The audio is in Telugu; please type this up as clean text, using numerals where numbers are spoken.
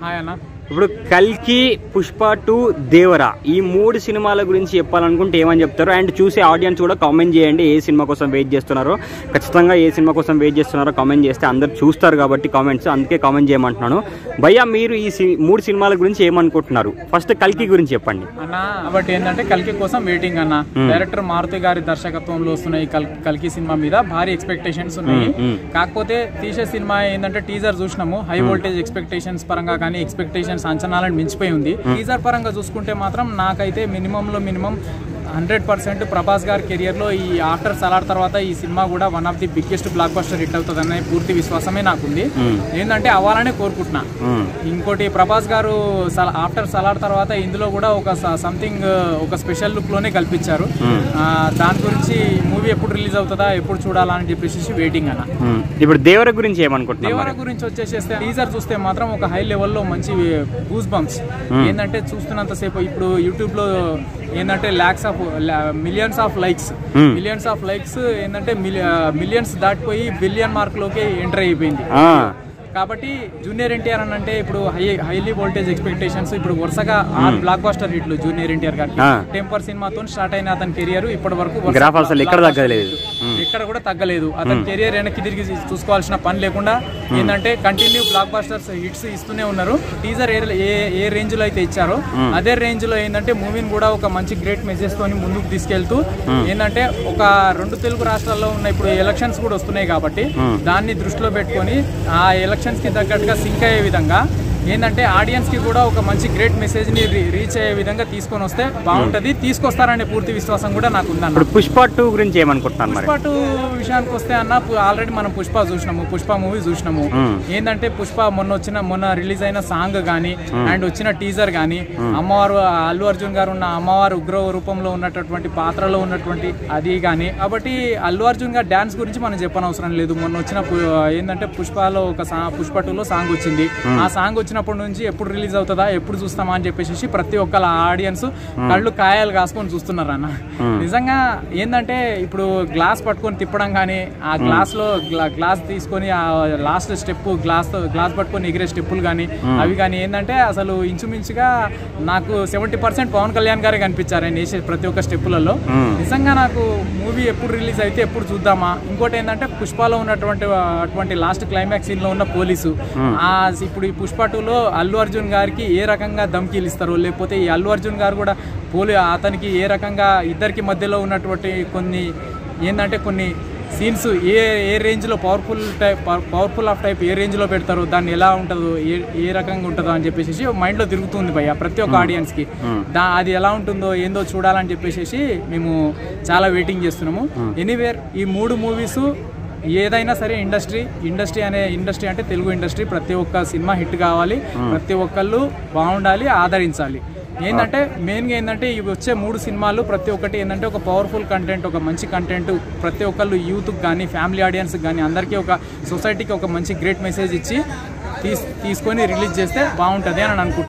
హాయ్ అన్న. ఇప్పుడు కల్కి, పుష్ప 2, దేవరా ఈ 3 సినిమాల గురించి చెప్పాలనుకుంటే ఏమని చెప్తారు? అండ్ చూసే ఆడియన్స్ కూడా కామెంట్ చేయండి, ఏ సినిమా కోసం వెయిట్ చేస్తున్నారో. ఖచ్చితంగా ఏ సినిమా కోసం వెయిట్ చేస్తున్నారో కామెంట్ చేస్తే అందరు చూస్తారు కాబట్టి కామెంట్స్, అందుకే కామెంట్ చేయమంటున్నాను. భయ్యా, మీరు ఈ 3 సినిమాల గురించి ఏమనుకుంటున్నారు? ఫస్ట్ కల్కి గురించి చెప్పండి అన్న. కాబట్టి ఏంటంటే కల్కి కోసం వెయిటింగ్ అన్న. డైరెక్టర్ మారుతి గారి దర్శకత్వంలో వస్తున్న ఈ కల్కి సినిమా మీద భారీ ఎక్స్పెక్టేషన్స్ ఉన్నాయి. కాకపోతే తీసే సినిమా ఏంటంటే టీజర్ చూసినాము, హై వోల్టేజ్ ఎక్స్పెక్టేషన్స్ పరంగా కానీ ఎక్స్పెక్టేషన్స్ అంచనాలను మించిపోయి ఉంది. టీజర్ పరంగా చూసుకుంటే మాత్రం నాకైతే మినిమం 100% ప్రభాస్ గారి కెరియర్ లో ఈ ఆఫ్టర్ సలార్ తర్వాత ఈ సినిమా కూడా one of the biggest block buster hit అవుతుందనే పూర్తి విశ్వాసమే నాకుంది. ఏంటంటే అవ్వాలనే కోరుకుంటున్నా. ఇంకోటి, ప్రభాస్ గారు ఆఫ్టర్ సలార్ తర్వాత ఇందులో కూడా ఒక సంథింగ్ ఒక స్పెషల్ లుక్ లోనే కల్పించారు. దాని గురించి మూవీ ఎప్పుడు రిలీజ్ అవుతుందా, ఎప్పుడు చూడాలా అని చెప్పేసి వెయిటింగ్ అన్న. ఇప్పుడు దేవర గురించి ఏమనుకుంటున్నారు? దేవర గురించి వచ్చేసేస్తే టీజర్ చూస్తే మాత్రం ఒక హై లెవెల్లో మంచి గూస్ బంప్స్. ఏంటంటే చూస్తున్నంతసేపు ఇప్పుడు యూట్యూబ్ లో ఏంటంటే మిలియన్స్ ఆఫ్ లైక్స్ ఏంటంటే మిలియన్స్ దాటిపోయి బిలియన్ మార్క్ లోకి ఎంటర్ అయిపోయింది. కాబట్టి జూనియర్ ఎన్టీఆర్ అని అంటే ఇప్పుడు హైలీ వోల్టేజ్ ఎక్స్పెక్టేషన్స్. ఇప్పుడు వరుసగా 6 బ్లాక్ బస్టర్ హిట్లు జూనియర్ ఎన్టీఆర్ గారికి. టెంపర్ సినిమాతో స్టార్ట్ అయిన అతని కెరియర్ ఇప్పటి వరకు ఎక్కడ కూడా తగ్గలేదు. అతని కెరియర్ వెనక్కి తిరిగి చూసుకోవాల్సిన పని లేకుండా ఏంటంటే కంటిన్యూ బ్లాక్ బస్టర్స్ హిట్స్ ఇస్తూనే ఉన్నారు. టీజర్ ఏ రేంజ్ లో అయితే ఇచ్చారో అదే రేంజ్ లో ఏంటంటే మూవీని కూడా ఒక మంచి గ్రేట్ మెసేజ్ తోని ముందుకు తీసుకెళ్తూ ఏంటంటే ఒక 2 తెలుగు రాష్ట్రాల్లో ఉన్న ఇప్పుడు ఎలక్షన్స్ కూడా వస్తున్నాయి కాబట్టి దాన్ని దృష్టిలో పెట్టుకొని ఆ ఎలక్షన్స్ కి తగ్గట్టుగా సింక్ అయ్యే విధంగా ఏంటంటే ఆడియన్స్ కి కూడా ఒక మంచి గ్రేట్ మెసేజ్ ని రీచ్ అయ్యే విధంగా తీసుకొని వస్తే బాగుంటది. తీసుకొస్తారనే పూర్తి విశ్వాసం కూడా నాకు ఉందన్న. పుష్ప 2 గురించి ఏమనుకుంటున్నాను? పుష్ప 2 విషయానికి వస్తే అన్న, ఆల్రెడీ మనం పుష్ప మూవీ చూసినాము. ఏంటంటే పుష్ప మొన్న రిలీజ్ అయిన సాంగ్ గానీ అండ్ వచ్చిన టీజర్ గానీ, అమ్మవారు అల్లు అర్జున్ గారు ఉన్న అమ్మవారు ఉగ్ర రూపంలో ఉన్నటువంటి పాత్రలో ఉన్నటువంటి అది గానీ, కాబట్టి అల్లు అర్జున్ గారు డాన్స్ గురించి మనం చెప్పనవసరం లేదు. మొన్న వచ్చిన ఏంటంటే పుష్పలో పుష్ప 2లో సాంగ్ వచ్చింది. ఆ సాంగ్ వచ్చినప్పటి నుంచి ఎప్పుడు రిలీజ్ అవుతుందా, ఎప్పుడు చూస్తామా అని చెప్పేసి ప్రతి ఒక్క ఆడియన్స్ కళ్ళు కాయలు కాసుకొని చూస్తున్నారు అన్న. నిజంగా ఏంటంటే ఇప్పుడు గ్లాస్ పట్టుకొని తిప్పడం కానీ, ఆ గ్లాస్ తీసుకొని ఆ లాస్ట్ స్టెప్ గ్లాస్ పట్టుకొని ఎగిరే స్టెప్పులు కానీ అవి కానీ ఏంటంటే అసలు ఇంచుమించుగా నాకు 70% పవన్ కళ్యాణ్ గారే కనిపించారు ఆయన వేసే ప్రతి ఒక్క స్టెప్పులలో. నిజంగా నాకు మూవీ ఎప్పుడు రిలీజ్ అయితే ఎప్పుడు చూద్దామా. ఇంకోటి ఏంటంటే పుష్పలో ఉన్నటువంటి లాస్ట్ క్లైమాక్స్ సీన్ లో ఉన్న పోలీసు, ఇప్పుడు ఈ పుష్ప 2లో అల్లు అర్జున్ గారికి ఏ రకంగా ధమ్కీలు ఇస్తారు, లేకపోతే ఈ అల్లు అర్జున్ గారు కూడా అతనికి ఏ రకంగా ఇద్దరికి మధ్యలో ఉన్నటువంటి కొన్ని సీన్స్ ఏ రేంజ్ లో powerful of type A range లో పెడతారు, దాన్ని ఎలా ఉంటుందో ఏ రకంగా ఉంటుందో అని చెప్పేసి మైండ్ లో తిరుగుతుంది భయ్య ప్రతి ఒక్క ఆడియన్స్ కి. అది ఎలా ఉంటుందో ఏందో చూడాలని చెప్పేసి మేము చాలా వెయిటింగ్ చేస్తున్నాము. ఎనీవేర్ ఈ 3 మూవీస్ ఏదైనా సరే ఇండస్ట్రీ అంటే తెలుగు ఇండస్ట్రీ, ప్రతి ఒక్క సినిమా హిట్ కావాలి, ప్రతి ఒక్కళ్ళు బాగుండాలి, ఆదరించాలి. ఏంటంటే మెయిన్గా ఏంటంటే ఇవి వచ్చే 3 సినిమాలు ప్రతి ఒక్కటి ఏంటంటే ఒక పవర్ఫుల్ కంటెంట్, ఒక మంచి కంటెంట్ ప్రతి ఒక్కళ్ళు యూత్కి కానీ ఫ్యామిలీ ఆడియన్స్కి కానీ అందరికీ ఒక సొసైటీకి ఒక మంచి గ్రేట్ మెసేజ్ ఇచ్చి తీసుకొని రిలీజ్ చేస్తే బాగుంటుంది అని అనుకుంటున్నాను.